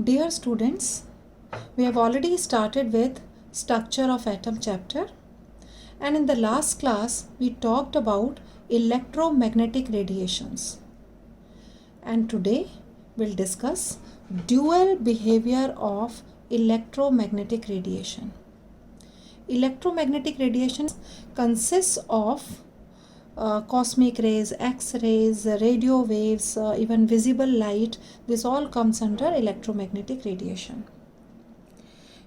Dear students, we have already started with structure of atom chapter, and in the last class we talked about electromagnetic radiations, and today we'll discuss dual behavior of electromagnetic radiation. Electromagnetic radiation consists of cosmic rays, X-rays, radio waves, even visible light. This all comes under electromagnetic radiation.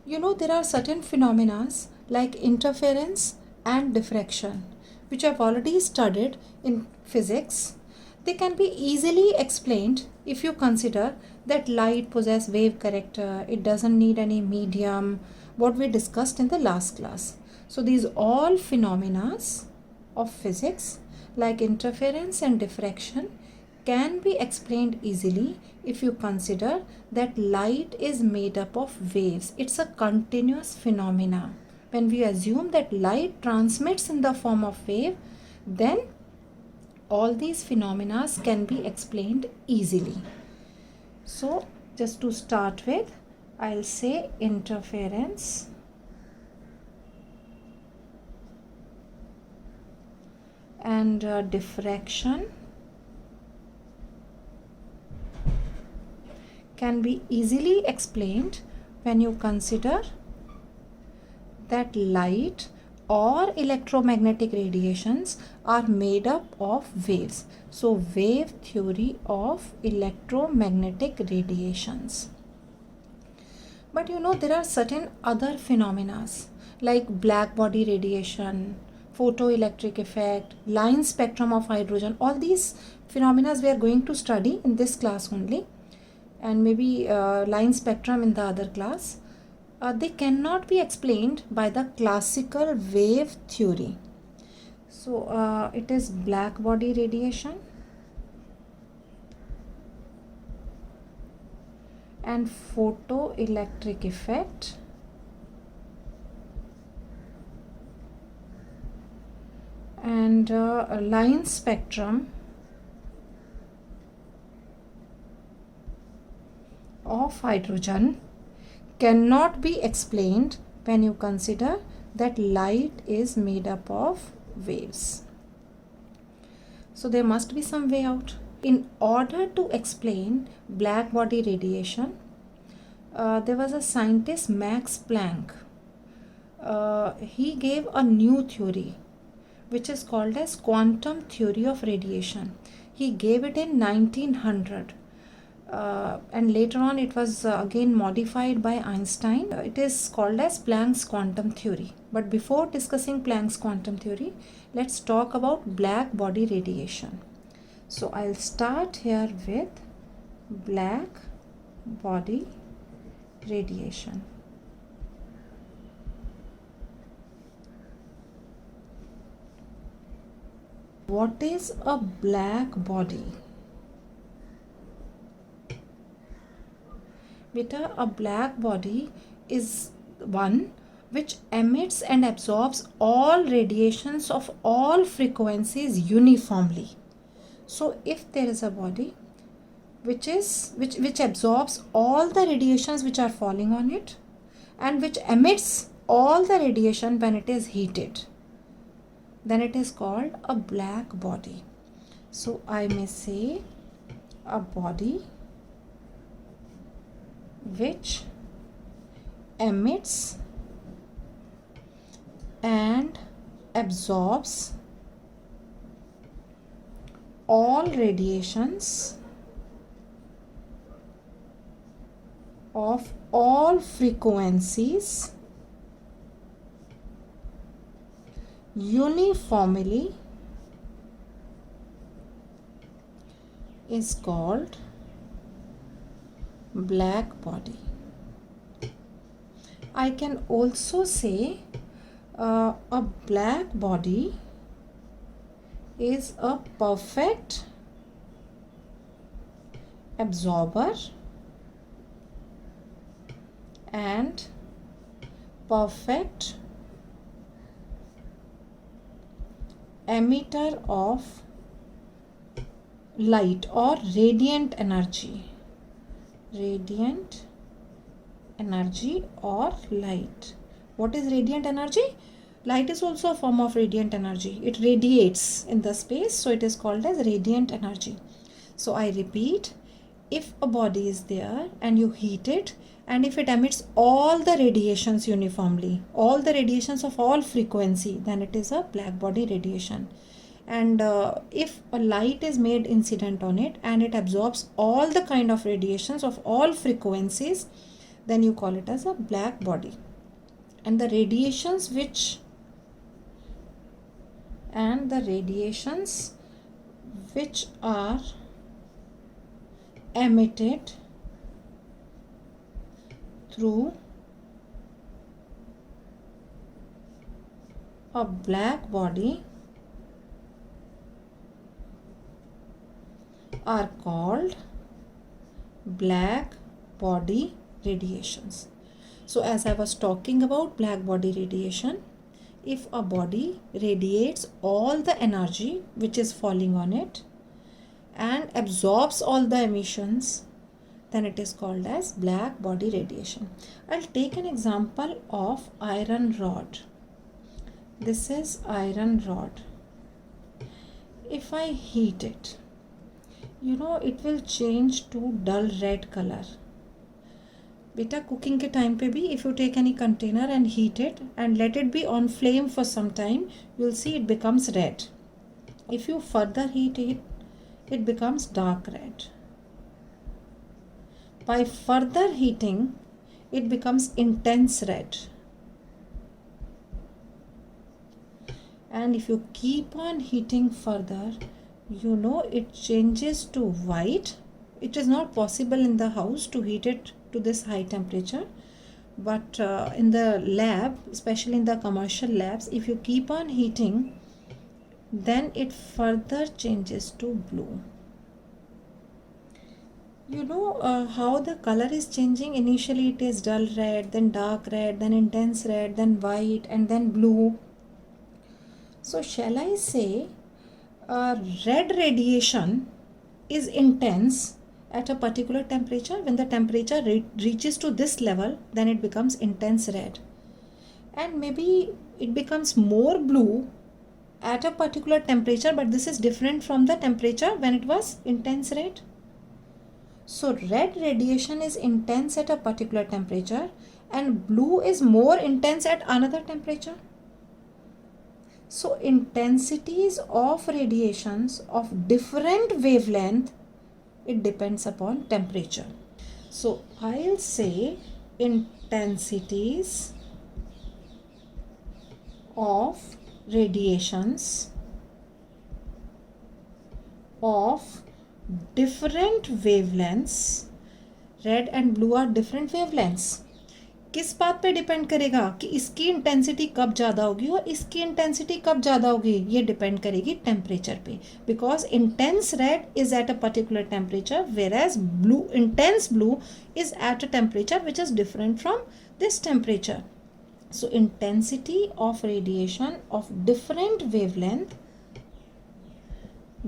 You know, there are certain phenomena like interference and diffraction, which I've already studied in physics. They can be easily explained if you consider that light possesses wave character, it doesn't need any medium, what we discussed in the last class. So these all phenomena of physics like interference and diffraction can be explained easily if you consider that light is made up of waves. It's a continuous phenomena. When we assume that light transmits in the form of wave, then all these phenomena can be explained easily. So just to start with, I'll say interference and diffraction can be easily explained when you consider that light or electromagnetic radiations are made up of waves. So wave theory of electromagnetic radiations. But you know, there are certain other phenomena like black body radiation, photoelectric effect, line spectrum of hydrogen. All these phenomena we are going to study in this class only, and maybe line spectrum in the other class. They cannot be explained by the classical wave theory. So it is black body radiation and photoelectric effect and a line spectrum of hydrogen cannot be explained when you consider that light is made up of waves. So there must be some way out. In order to explain black body radiation, there was a scientist, Max Planck. He gave a new theory which is called as quantum theory of radiation. He gave it in 1900. And later on it was again modified by Einstein. It is called as Planck's quantum theory. But before discussing Planck's quantum theory, let's talk about black body radiation. So I'll start here with black body radiation. What is a black body? Beta, a black body is one which emits and absorbs all radiations of all frequencies uniformly. So if there is a body which absorbs all the radiations which are falling on it and which emits all the radiation when it is heated, then it is called a black body. So I may say a body which emits and absorbs all radiations of all frequencies uniformly is called black body. I can also say a black body is a perfect absorber and perfect emitter of light or radiant energy. Radiant energy or light. What is radiant energy? Light is also a form of radiant energy. It radiates in the space, so it is called as radiant energy. So I repeat, if a body is there and you heat it, and if it emits all the radiations uniformly, all the radiations of all frequency, then it is a black body radiation. And if a light is made incident on it and it absorbs all the kind of radiations of all frequencies, then you call it as a black body. And the radiations which are emitted through a black body are called black body radiations. So as I was talking about black body radiation, if a body radiates all the energy which is falling on it and absorbs all the emissions, then it is called as black body radiation. I'll take an example of iron rod. This is iron rod. If I heat it, it will change to dull red color. Beta, cooking ke time pe bhi, if you take any container and heat it and let it be on flame for some time, you'll see it becomes red. If you further heat it, it becomes dark red. By further heating, it becomes intense red. And if you keep on heating further, it changes to white. It is not possible in the house to heat it to this high temperature, but in the lab, especially in the commercial labs, if you keep on heating, then it further changes to blue. How the color is changing. Initially it is dull red, then dark red, then intense red, then white, and then blue. So shall I say red radiation is intense at a particular temperature? When the temperature reaches to this level, then it becomes intense red, and maybe it becomes more blue at a particular temperature, but this is different from the temperature when it was intense red. So red radiation is intense at a particular temperature and blue is more intense at another temperature. So intensities of radiations of different wavelength, it depends upon temperature. So I'll say intensities of radiations of different wavelengths. Red and blue are different wavelengths. किस बात पे depend करेगा कि इसकी intensity कब ज़्यादा होगी और इसकी इंटेंसिटी कब ज़्यादा होगी? ये डिपेंड करेगी टेम्परेचर पे, because intense red is at a particular temperature whereas blue, intense blue is at a temperature which is different from this temperature. So intensity of radiation of different wavelength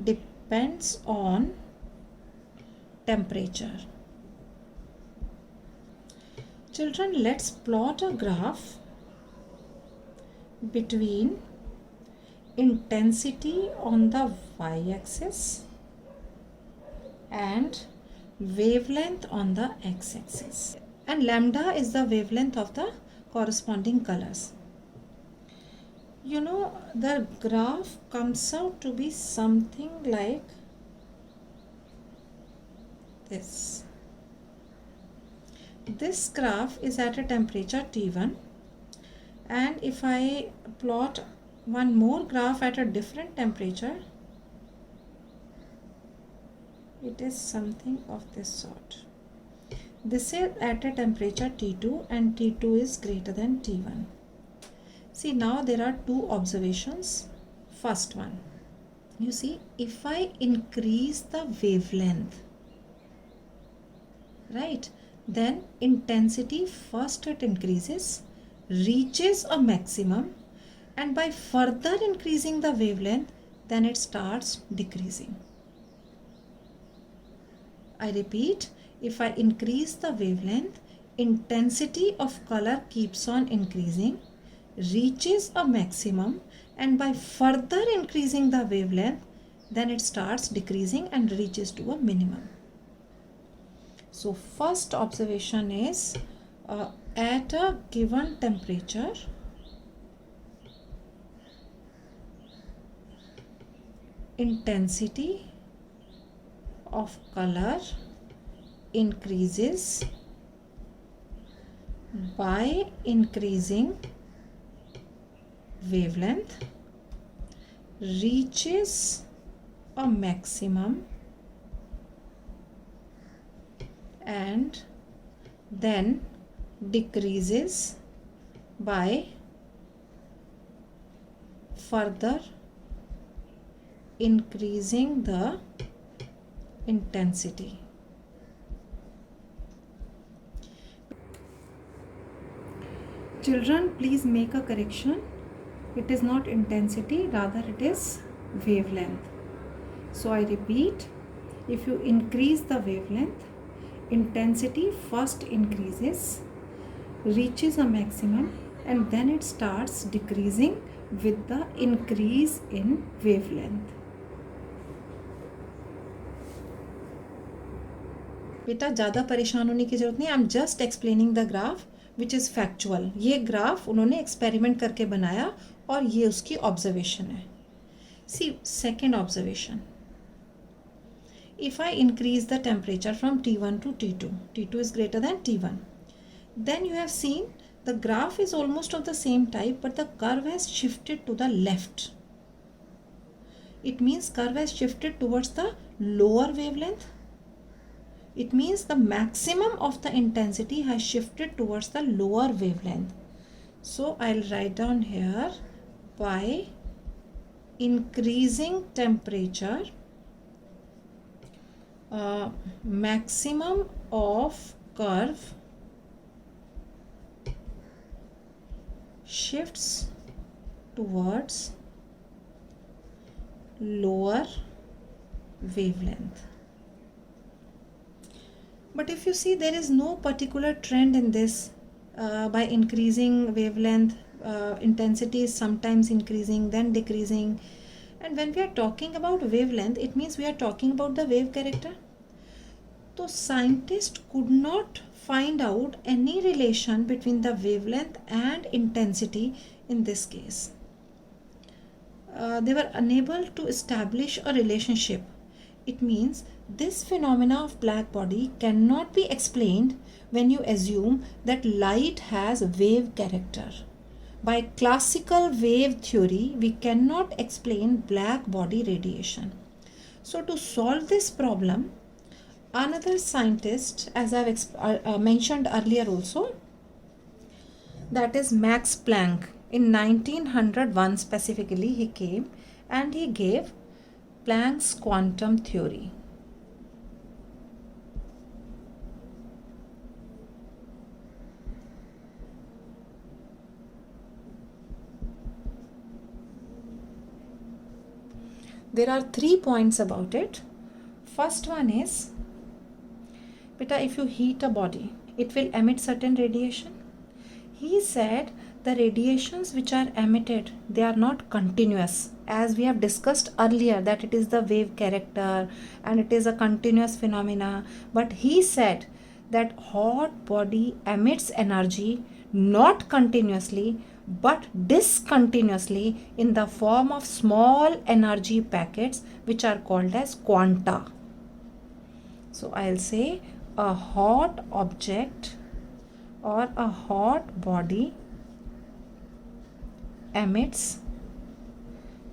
depends on temperature. Children, let's plot a graph between intensity on the y-axis and wavelength on the x-axis. And lambda is the wavelength of the corresponding colors. The graph comes out to be something like this. This graph is at a temperature T1, and if I plot one more graph at a different temperature, it is something of this sort. This is at a temperature T2 and T2 is greater than T1. See, now there are two observations. First one, you see, if I increase the wavelength, right, then intensity first it increases, reaches a maximum, and by further increasing the wavelength, then it starts decreasing. I repeat, if I increase the wavelength, intensity of color keeps on increasing, reaches a maximum, and by further increasing the wavelength, then it starts decreasing and reaches to a minimum. So first observation is at a given temperature, intensity of color increases by increasing wavelength, reaches a maximum, and then decreases by further increasing the intensity. Children, please make a correction. It is not intensity, rather it is wavelength. So I repeat, if you increase the wavelength, intensity first increases, reaches a maximum, and then it starts decreasing with the increase in wavelength. बेटा ज़्यादा परेशान होने की ज़रूरत नहीं, I am just explaining the graph which is factual. ये graph उन्होंने experiment करके बनाया और ये उसकी ऑब्जर्वेशन है. See second observation, if I increase the temperature from T1 to T2, T2 is greater than T1, then you have seen the graph is almost of the same type, but the curve has shifted to the left. It means curve has shifted towards the lower wavelength. It means the maximum of the intensity has shifted towards the lower wavelength. So I'll write down here, by increasing temperature, maximum of curve shifts towards lower wavelength. But if you see, there is no particular trend in this. By increasing wavelength, intensity is sometimes increasing, then decreasing. And when we are talking about wavelength, it means we are talking about the wave character. So scientists could not find out any relation between the wavelength and intensity in this case. They were unable to establish a relationship. It means this phenomena of black body cannot be explained when you assume that light has wave character. By classical wave theory, we cannot explain black body radiation. So to solve this problem, another scientist, as I have mentioned earlier also, that is Max Planck, in 1901 specifically he came and he gave Planck's quantum theory. There are 3 points about it. First one is, beta, if you heat a body, it will emit certain radiation. He said the radiations which are emitted, they are not continuous. As we have discussed earlier, that it is the wave character and it is a continuous phenomena. But he said that hot body emits energy not continuously but discontinuously in the form of small energy packets which are called as quanta. So I'll say a hot object or a hot body emits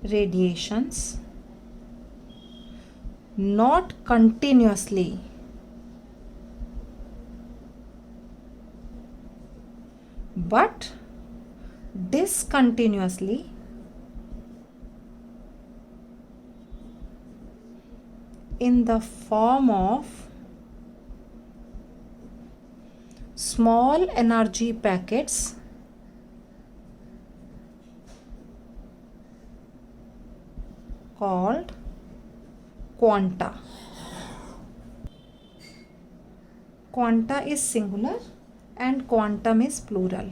radiations not continuously but discontinuously in the form of small energy packets called quanta. Quanta is singular and quantum is plural.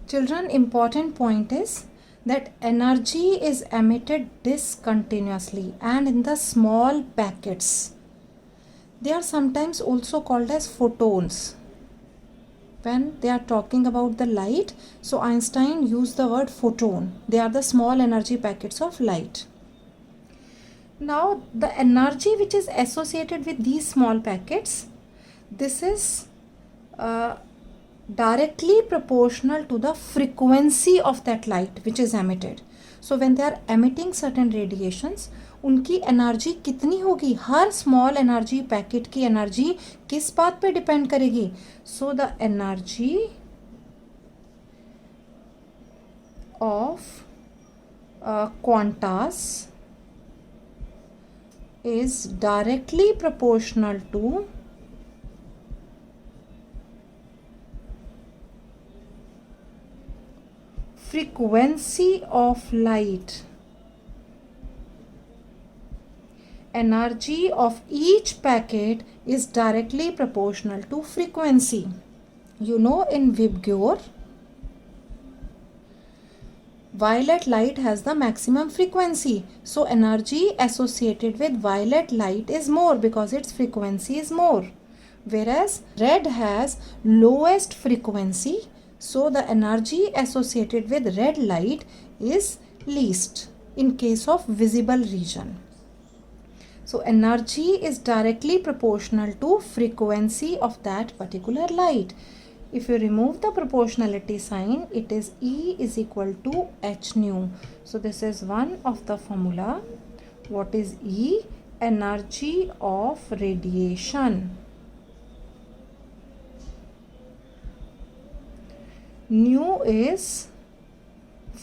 Children, important point is that energy is emitted discontinuously and in the small packets. They are sometimes also called as photons. When they are talking about the light, so Einstein used the word photon. They are the small energy packets of light. Now, the energy which is associated with these small packets, this is directly proportional to the frequency of that light which is emitted. So when they are emitting certain radiations, उनकी energy कितनी होगी, हर small energy packet की energy किस बात पे depend करेगी. So the energy of quantas is directly proportional to frequency of light. Energy of each packet is directly proportional to frequency. You know, in VIBGYOR, violet light has the maximum frequency. So energy associated with violet light is more because its frequency is more. Whereas red has lowest frequency. So the energy associated with red light is least in case of visible region. So energy is directly proportional to frequency of that particular light. If you remove the proportionality sign, it is E is equal to h nu. So this is one of the formula. What is E? Energy of radiation. Nu is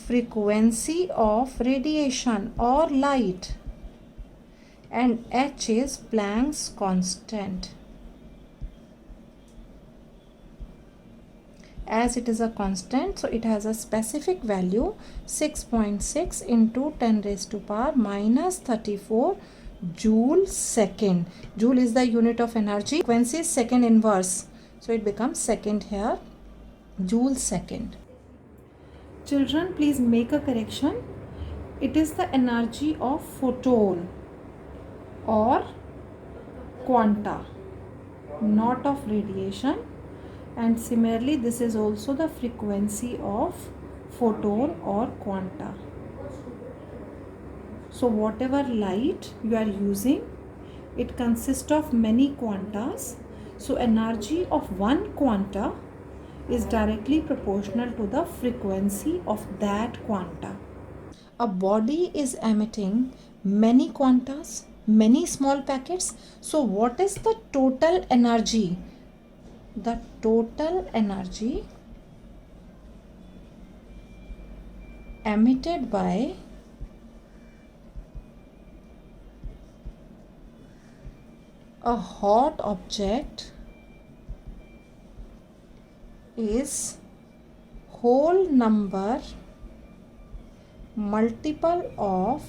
frequency of radiation or light, and h is Planck's constant. As it is a constant, so it has a specific value 6.6 into 10 raised to power minus 34 joule second. Joule is the unit of energy. Frequency is second inverse, so it becomes second here. Joule second. Children, please make a correction. It is the energy of photon or quanta, not of radiation. And similarly, this is also the frequency of photon or quanta. So whatever light you are using, it consists of many quantas. So energy of one quanta is directly proportional to the frequency of that quanta. A body is emitting many quantas, many small packets. So what is the total energy? The total energy emitted by a hot object is whole number multiple of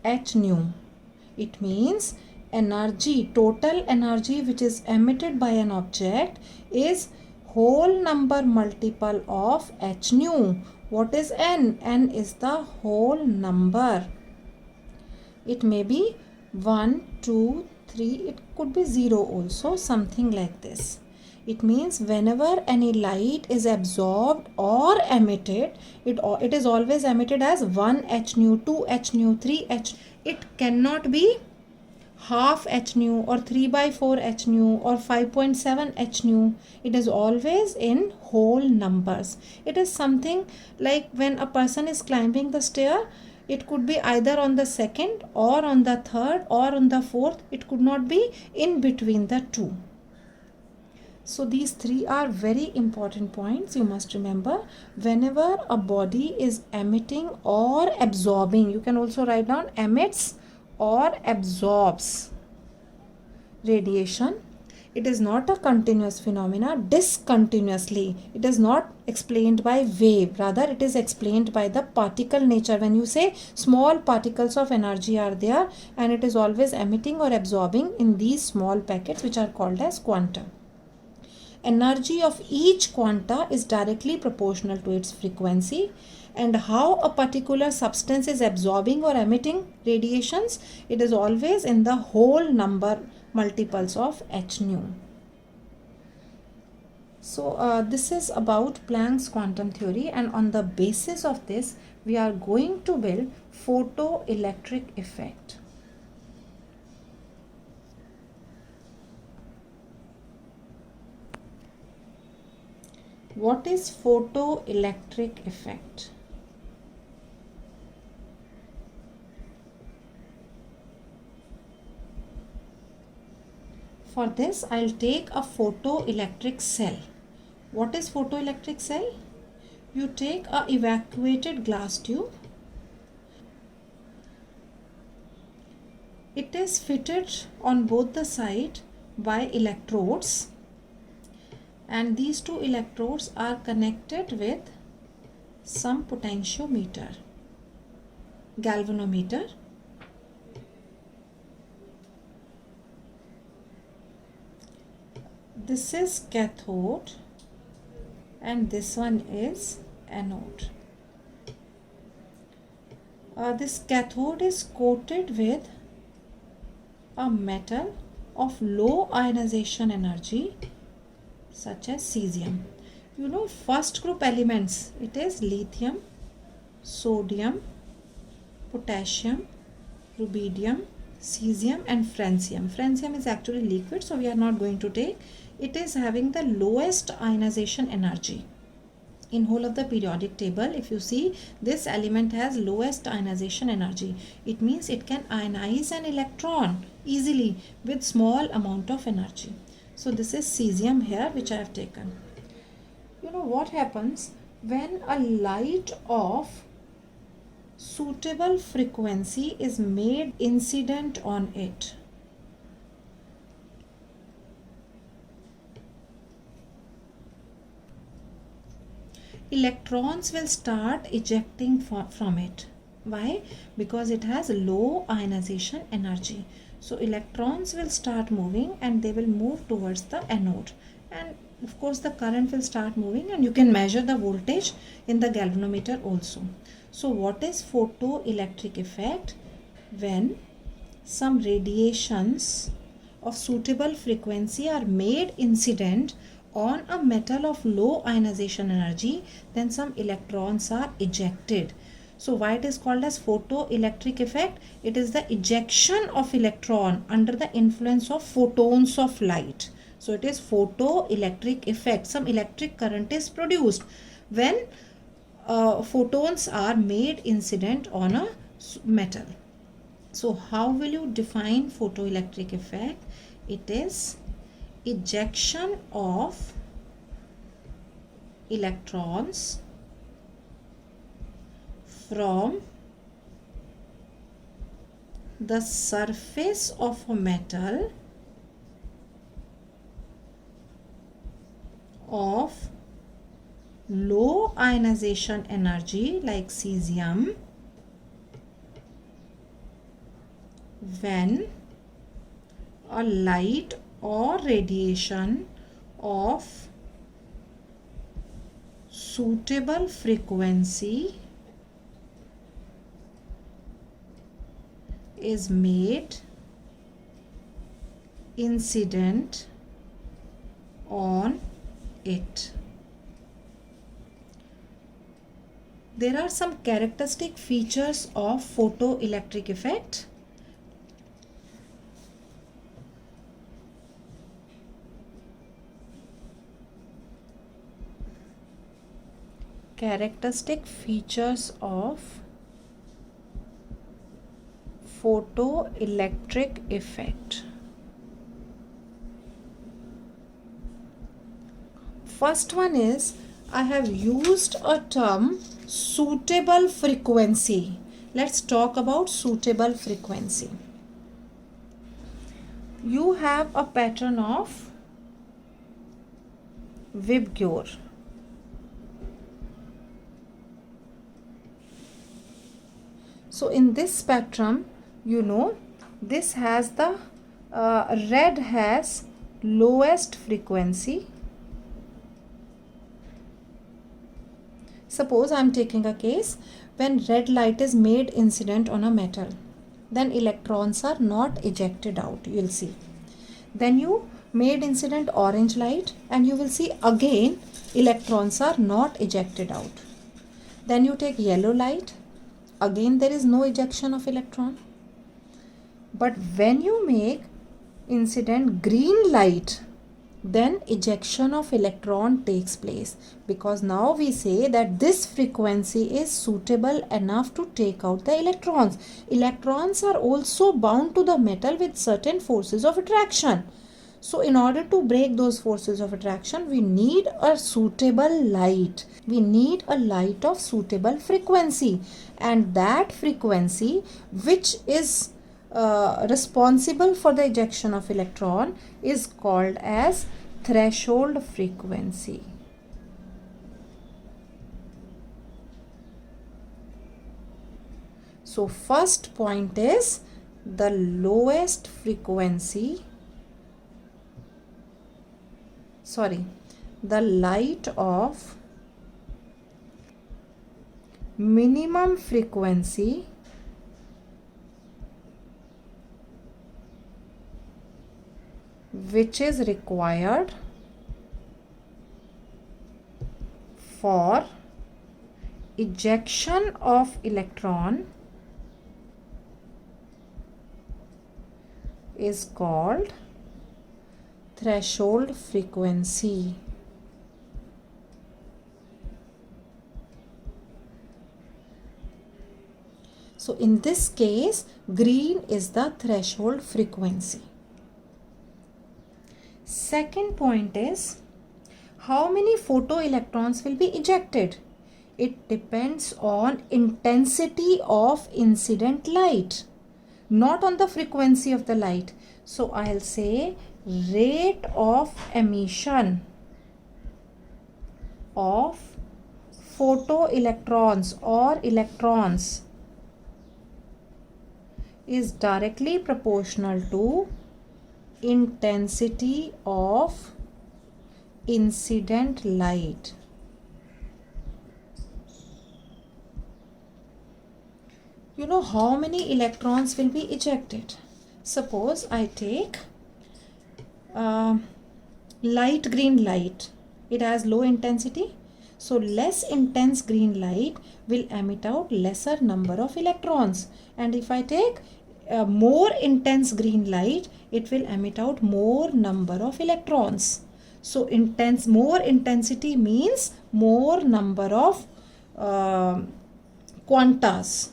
h nu. It means energy, total energy which is emitted by an object is whole number multiple of h nu. What is n? N is the whole number. It may be 1, 2, 3, it could be 0 also, something like this. It means whenever any light is absorbed or emitted, it is always emitted as 1 h nu, 2 h nu, 3 h. It cannot be half h nu or 3 by 4 h nu or 5.7 h nu. It is always in whole numbers. It is something like when a person is climbing the stair, it could be either on the second or on the third or on the fourth. It could not be in between the two. So these three are very important points you must remember. Whenever a body is emitting or absorbing, you can also write down emits or absorbs radiation. It is not a continuous phenomena, discontinuously. It is not explained by wave, rather it is explained by the particle nature. When you say small particles of energy are there, and it is always emitting or absorbing in these small packets which are called as quanta. Energy of each quanta is directly proportional to its frequency, and how a particular substance is absorbing or emitting radiations, it is always in the whole number multiples of h nu. So this is about Planck's quantum theory, and on the basis of this we are going to build photoelectric effect. What is photoelectric effect? For this, I'll take a photoelectric cell. What is photoelectric cell? You take a evacuated glass tube. It is fitted on both the sides by electrodes, and these two electrodes are connected with some potentiometer, galvanometer. This is cathode and this one is anode. This cathode is coated with a metal of low ionization energy such as cesium. You know, first group elements, it is lithium, sodium, potassium, rubidium, cesium and francium. Francium is actually liquid, so we are not going to take. It is having the lowest ionization energy in whole of the periodic table. If you see, this element has lowest ionization energy. It means it can ionize an electron easily with small amount of energy. So this is cesium here, which I have taken. You know what happens when a light of suitable frequency is made incident on it? Electrons will start ejecting from it. Why? Because it has low ionization energy. So electrons will start moving and they will move towards the anode, and of course the current will start moving, and you can measure the voltage in the galvanometer also. So what is photoelectric effect? When some radiations of suitable frequency are made incident on a metal of low ionization energy, then some electrons are ejected. So why it is called as photoelectric effect? It is the ejection of electron under the influence of photons of light. So it is photoelectric effect. Some electric current is produced when photons are made incident on a metal. So how will you define photoelectric effect? It is ejection of electrons from the surface of a metal of low ionization energy like cesium when a light or radiation of suitable frequency is made incident on it. There are some characteristic features of photoelectric effect. Characteristic features of photoelectric effect. First one is, I have used a term suitable frequency. Let's talk about suitable frequency. You have a pattern of VIBGYOR. So in this spectrum, this has the red has lowest frequency. Suppose I am taking a case when red light is made incident on a metal, then electrons are not ejected out, you will see. Then you made incident orange light and you will see again electrons are not ejected out. Then you take yellow light, again there is no ejection of electron. But when you make incident green light, then ejection of electron takes place, because now we say that this frequency is suitable enough to take out the electrons. Electrons are also bound to the metal with certain forces of attraction. So in order to break those forces of attraction, we need a suitable light. We need a light of suitable frequency, and that frequency which is responsible for the ejection of electron is called as threshold frequency. So first point is the lowest frequency, the light of minimum frequency which is required for ejection of electron is called threshold frequency. So in this case, green is the threshold frequency. Second point is how many photoelectrons will be ejected. It depends on intensity of incident light, not on the frequency of the light. So I'll say rate of emission of photoelectrons or electrons is directly proportional to intensity of incident light. You know how many electrons will be ejected. Suppose I take light green light. It has low intensity. So less intense green light will emit out lesser number of electrons. And if I take more intense green light, it will emit out more number of electrons. So more intensity means more number of quantas.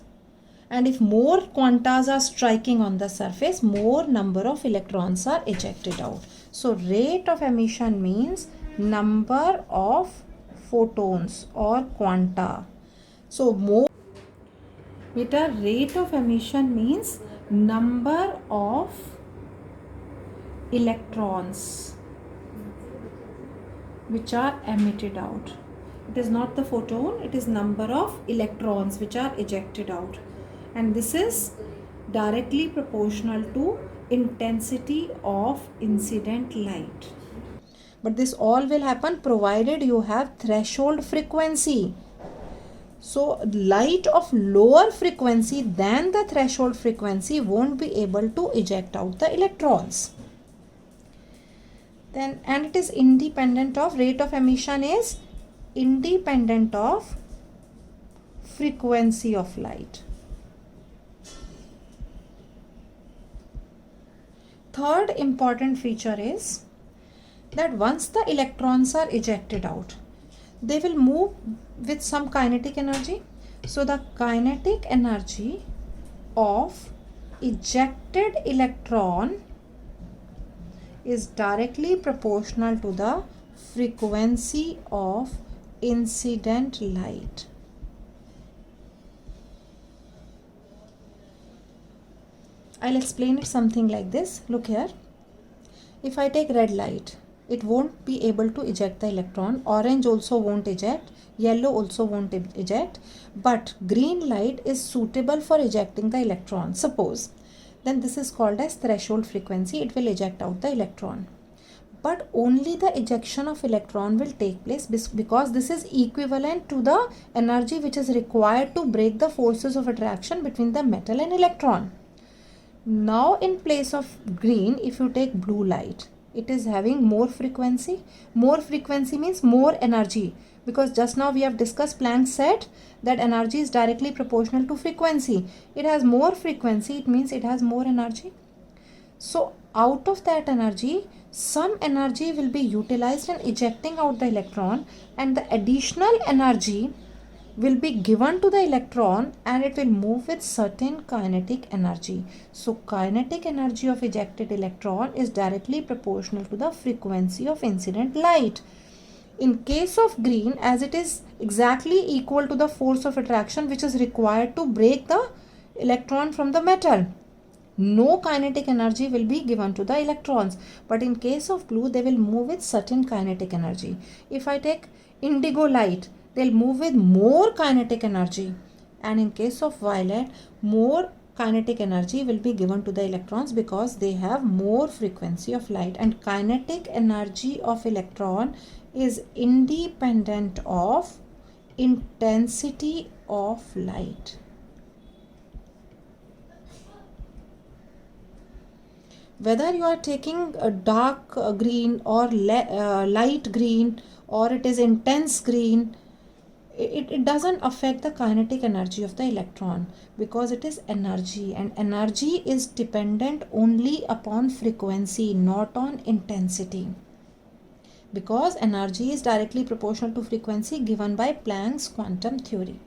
And if more quantas are striking on the surface, more number of electrons are ejected out. So rate of emission means number of photons or quanta. So more beta rate of emission means number of electrons which are emitted out. It is not the photon, it is number of electrons which are ejected out. And this is directly proportional to intensity of incident light. But this all will happen provided you have threshold frequency. So light of lower frequency than the threshold frequency won't be able to eject out the electrons. Then, and it is independent of, rate of emission is independent of frequency of light. Third important feature is that once the electrons are ejected out, they will move with some kinetic energy. So the kinetic energy of ejected electron is directly proportional to the frequency of incident light. I'll explain it something like this. Look here. If I take red light, it won't be able to eject the electron. Orange also won't eject, yellow also won't eject, but green light is suitable for ejecting the electron. Suppose, then this is called as threshold frequency. It will eject out the electron, but only the ejection of electron will take place because this is equivalent to the energy which is required to break the forces of attraction between the metal and electron. Now in place of green, if you take blue light, it is having more frequency. More frequency means more energy, because just now we have discussed, Planck said that energy is directly proportional to frequency. It has more frequency, it means it has more energy. So out of that energy, some energy will be utilized in ejecting out the electron, and the additional energy will be given to the electron and it will move with certain kinetic energy. So kinetic energy of ejected electron is directly proportional to the frequency of incident light. In case of green, as it is exactly equal to the force of attraction which is required to break the electron from the metal, no kinetic energy will be given to the electrons. But in case of blue, they will move with certain kinetic energy. If I take indigo light, they'll move with more kinetic energy, and in case of violet, more kinetic energy will be given to the electrons because they have more frequency of light. And kinetic energy of electron is independent of intensity of light. Whether you are taking a dark green or light green, or it is intense green, it doesn't affect the kinetic energy of the electron, because it is energy, and energy is dependent only upon frequency, not on intensity, because energy is directly proportional to frequency given by Planck's quantum theory.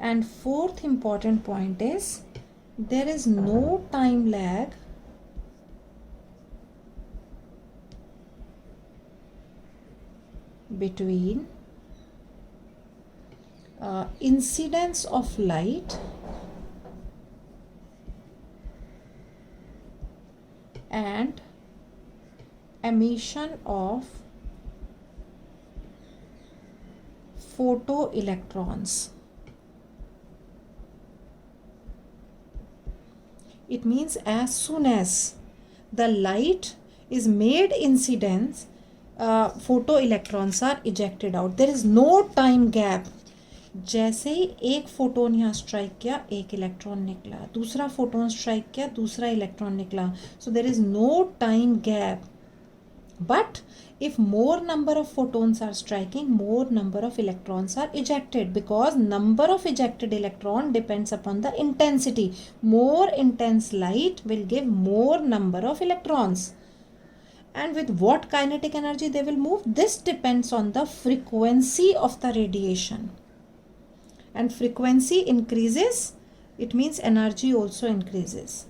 And fourth important point is, there is no time lag between incidence of light and emission of photoelectrons. It means as soon as the light is made incidence, photoelectrons are ejected out. There is no time gap. जैसे ही एक photon यहाँ strike किया, एक electron निकला, दूसरा photon strike किया, दूसरा electron निकला. So there is no time gap. But if more number of photons are striking, more number of electrons are ejected, because number of ejected electron depends upon the intensity. More intense light will give more number of electrons. And with what kinetic energy they will move, this depends on the frequency of the radiation. And frequency increases, it means energy also increases.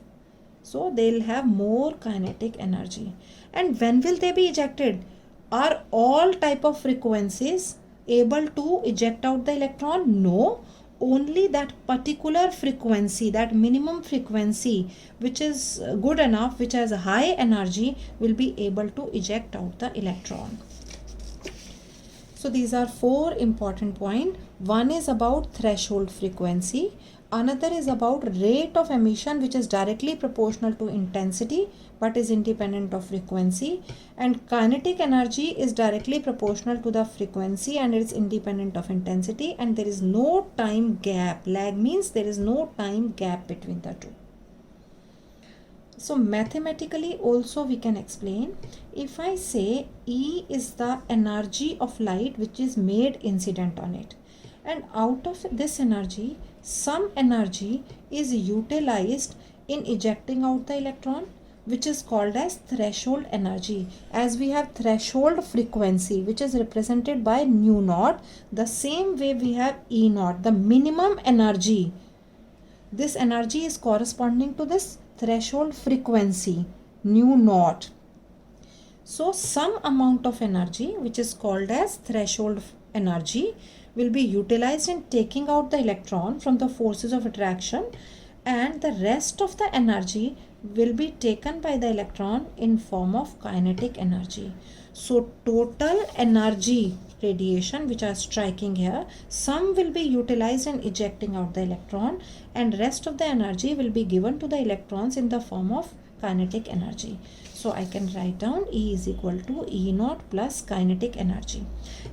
So they'll have more kinetic energy. And when will they be ejected? Are all type of frequencies able to eject out the electron? No. Only that particular frequency, that minimum frequency which is good enough, which has a high energy, will be able to eject out the electron. So these are four important points. One is about threshold frequency. Another is about rate of emission, which is directly proportional to intensity but is independent of frequency. And kinetic energy is directly proportional to the frequency and it is independent of intensity. And there is no time gap. Lag means there is no time gap between the two. So mathematically also we can explain, if I say E is the energy of light which is made incident on it, and out of this energy, some energy is utilized in ejecting out the electron, which is called as threshold energy. As we have threshold frequency, which is represented by nu naught, the same way we have E naught, the minimum energy. This energy is corresponding to this threshold frequency, nu naught. So some amount of energy, which is called as threshold energy, will be utilized in taking out the electron from the forces of attraction, and the rest of the energy will be taken by the electron in form of kinetic energy. So total energy radiation which are striking here, some will be utilized in ejecting out the electron, and rest of the energy will be given to the electrons in the form of kinetic energy. So I can write down E is equal to E naught plus kinetic energy.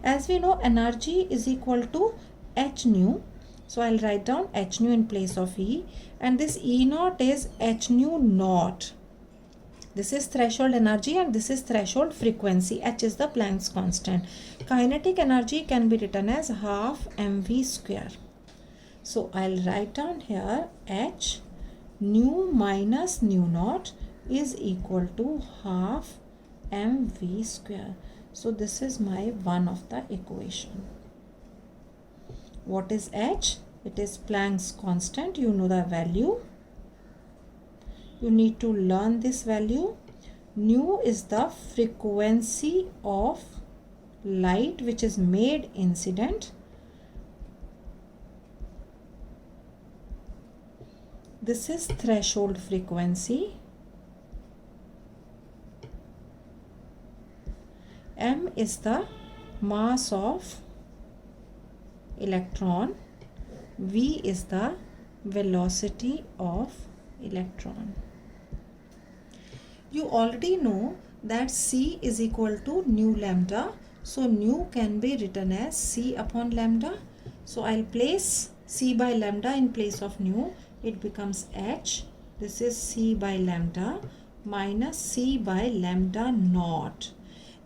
As we know, energy is equal to h nu. So I'll write down h nu in place of E, and this E naught is h nu naught. This is threshold energy and this is threshold frequency. H is the Planck's constant. Kinetic energy can be written as half mv square. So I'll write down here h nu minus nu naught is equal to half mv square. So this is my one of the equation. What is h? It is Planck's constant. You know the value. You need to learn this value. Nu is the frequency of light which is made incident. This is threshold frequency. M is the mass of electron. V is the velocity of electron. You already know that C is equal to nu lambda. So nu can be written as C upon lambda. So I'll place C by lambda in place of nu. It becomes H. This is C by lambda minus C by lambda naught.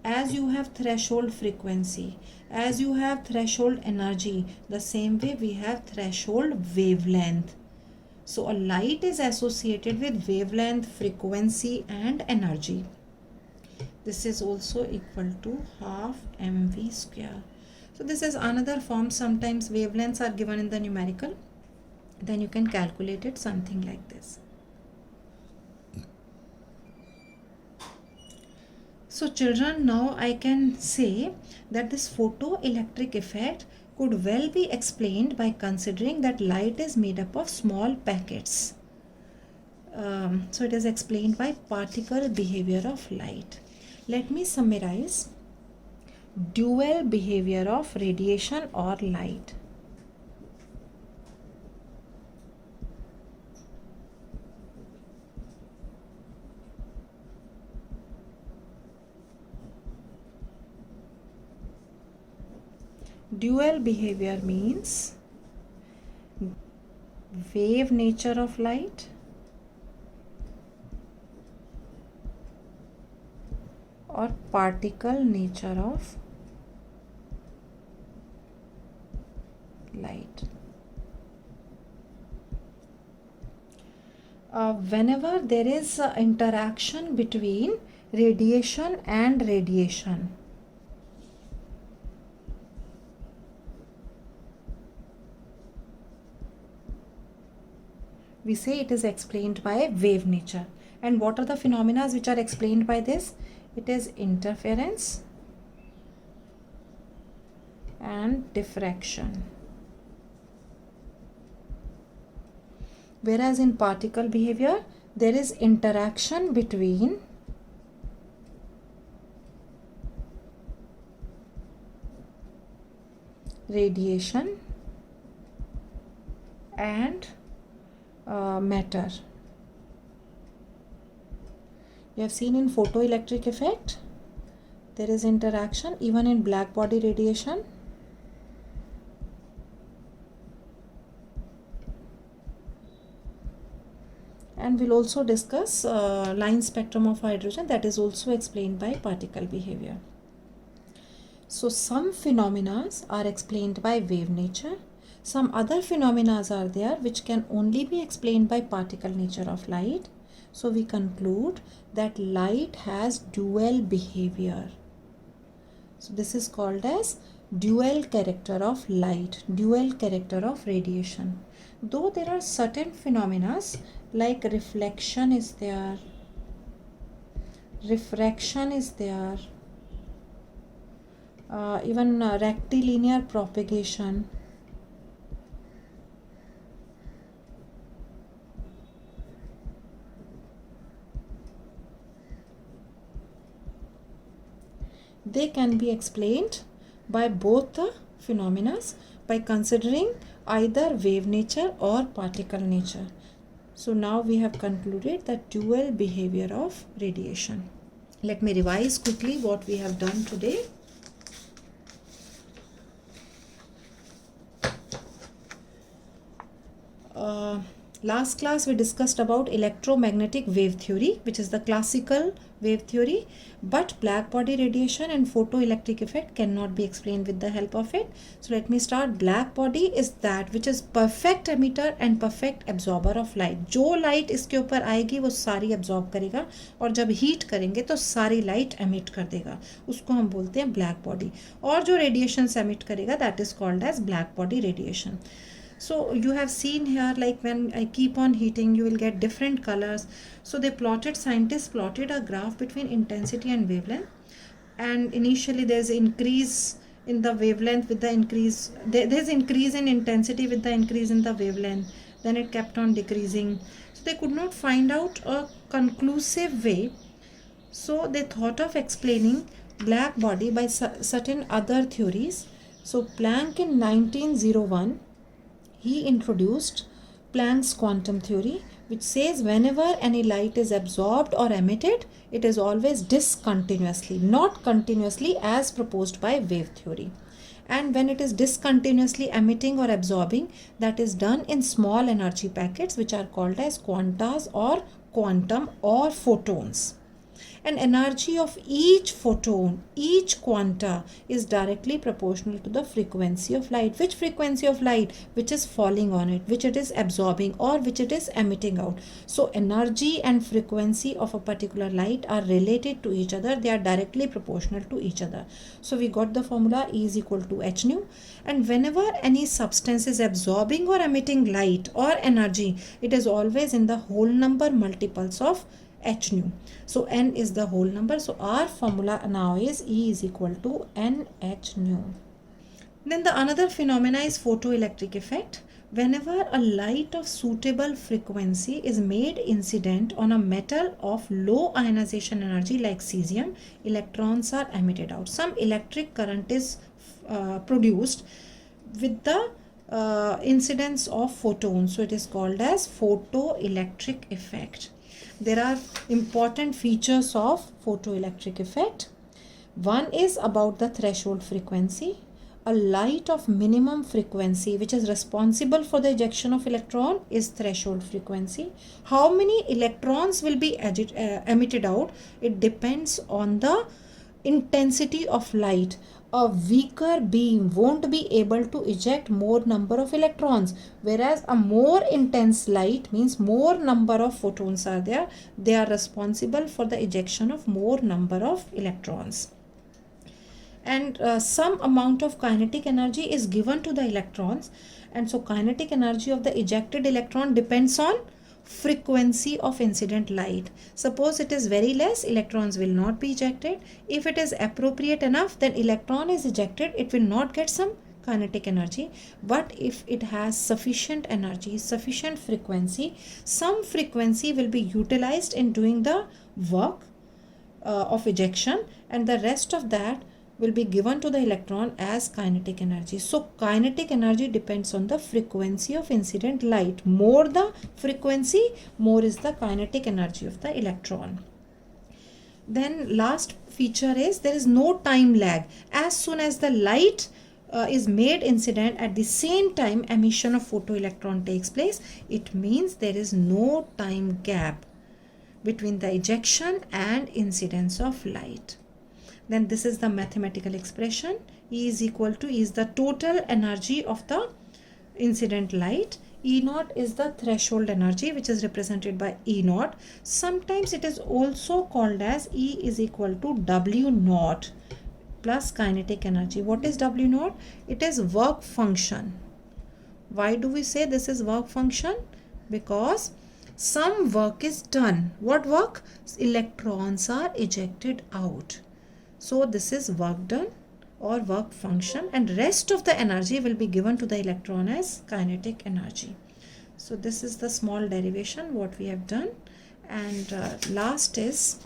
As you have threshold frequency, as you have threshold energy, the same way we have threshold wavelength. So a light is associated with wavelength, frequency and energy. This is also equal to half mv square. So this is another form. Sometimes wavelengths are given in the numerical. Then you can calculate it something like this. So children, now I can say that this photoelectric effect could well be explained by considering that light is made up of small packets. So it is explained by particle behavior of light. Let me summarize. Dual behavior of radiation or light. Dual behavior means wave nature of light or particle nature of light. Whenever there is interaction between radiation and radiation, we say it is explained by wave nature. And what are the phenomena which are explained by this? It is interference and diffraction. Whereas in particle behavior, there is interaction between radiation and matter. You have seen in photoelectric effect, there is interaction even in black body radiation. And we'll also discuss line spectrum of hydrogen, that is also explained by particle behavior. So some phenomena are explained by wave nature. Some other phenomena are there which can only be explained by particle nature of light. So we conclude that light has dual behavior. So this is called as dual character of light, dual character of radiation. Though there are certain phenomena like reflection is there, refraction is there, even rectilinear propagation. they can be explained by both the phenomena by considering either wave nature or particle nature. So now we have concluded the dual behavior of radiation. Let me revise quickly what we have done today. Last class we discussed about electromagnetic wave theory, which is the classical wave theory, but black body radiation and photoelectric effect cannot be explained with the help of it. So let me start. Black body is that which is perfect emitter and perfect absorber of light. जो light इसके ऊपर आएगी वो सारी absorb करेगा, और जब heat करेंगे तो सारी light emit कर देगा, उसको हम बोलते हैं black body. और जो radiations emit करेगा that is called as black body radiation. So you have seen here, like when I keep on heating you will get different colors. So scientists plotted a graph between intensity and wavelength, and initially there's increase in the wavelength with the increase, there's increase in intensity with the increase in the wavelength, then it kept on decreasing. So they could not find out a conclusive way, so they thought of explaining black body by certain other theories. So Planck in 1901, he introduced Planck's quantum theory, which says whenever any light is absorbed or emitted, it is always discontinuously, not continuously as proposed by wave theory. And when it is discontinuously emitting or absorbing, that is done in small energy packets, which are called as quantas or quantum or photons. And energy of each photon, each quanta, is directly proportional to the frequency of light. Which frequency of light? Which is falling on it, which it is absorbing, or which it is emitting out. So energy and frequency of a particular light are related to each other. They are directly proportional to each other. So we got the formula E is equal to h nu. And whenever any substance is absorbing or emitting light or energy, it is always in the whole number multiples of h nu. So n is the whole number. So our formula now is E is equal to nh nu. Then the another phenomena is photoelectric effect. Whenever a light of suitable frequency is made incident on a metal of low ionization energy like cesium, electrons are emitted out. Some electric current is produced with the incidence of photons. So it is called as photoelectric effect. There are important features of photoelectric effect. One is about the threshold frequency. A light of minimum frequency which is responsible for the ejection of electron is threshold frequency. How many electrons will be emitted out? It depends on the intensity of light. A weaker beam won't be able to eject more number of electrons, whereas a more intense light means more number of photons are there. They are responsible for the ejection of more number of electrons. And some amount of kinetic energy is given to the electrons, and so kinetic energy of the ejected electron depends on frequency of incident light. Suppose it is very less, electrons will not be ejected. If it is appropriate enough, then electron is ejected, it will not get some kinetic energy. But if it has sufficient energy, sufficient frequency, some frequency will be utilized in doing the work of ejection, and the rest of that will be given to the electron as kinetic energy. So kinetic energy depends on the frequency of incident light. More the frequency, more is the kinetic energy of the electron. Then last feature is there is no time lag. As soon as the light is made incident, at the same time emission of photoelectron takes place. It means there is no time gap between the ejection and incidence of light. Then this is the mathematical expression. E is equal to, E is the total energy of the incident light. E naught is the threshold energy, which is represented by E naught. Sometimes it is also called as E is equal to W naught plus kinetic energy. What is W naught? It is work function. Why do we say this is work function? Because some work is done. What work? Electrons are ejected out. So this is work done or work function, and rest of the energy will be given to the electron as kinetic energy. So this is the small derivation what we have done. And last is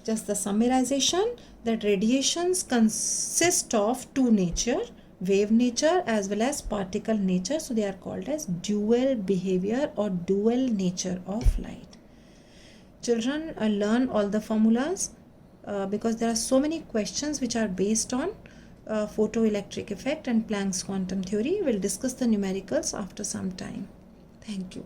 just the summarization. that radiations consist of two nature, wave nature as well as particle nature. So they are called as dual behavior or dual nature of light. Children, learn all the formulas because there are so many questions which are based on photoelectric effect and Planck's quantum theory. We'll discuss the numericals after some time. Thank you.